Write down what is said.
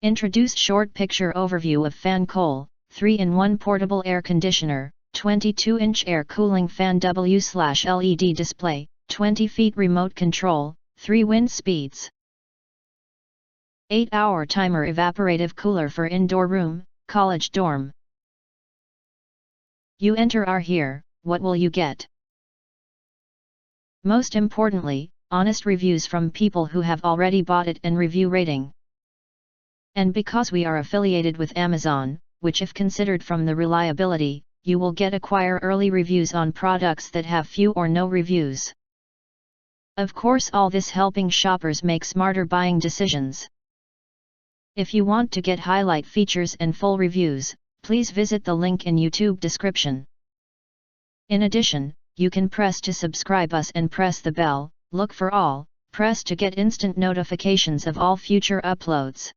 Introduce short picture overview of Fancole, 3-in-1 portable air conditioner, 22-inch air cooling fan W/LED display, 20 feet remote control, 3 wind speeds. 8-hour timer evaporative cooler for indoor room, college dorm. You enter our here, what will you get? Most importantly, honest reviews from people who have already bought it and review rating. And because we are affiliated with Amazon, which if considered from the reliability, you will get acquire early reviews on products that have few or no reviews. Of course, all this helping shoppers make smarter buying decisions. If you want to get highlight features and full reviews, please visit the link in YouTube description. In addition, you can press to subscribe us and press the bell, look for all, press to get instant notifications of all future uploads.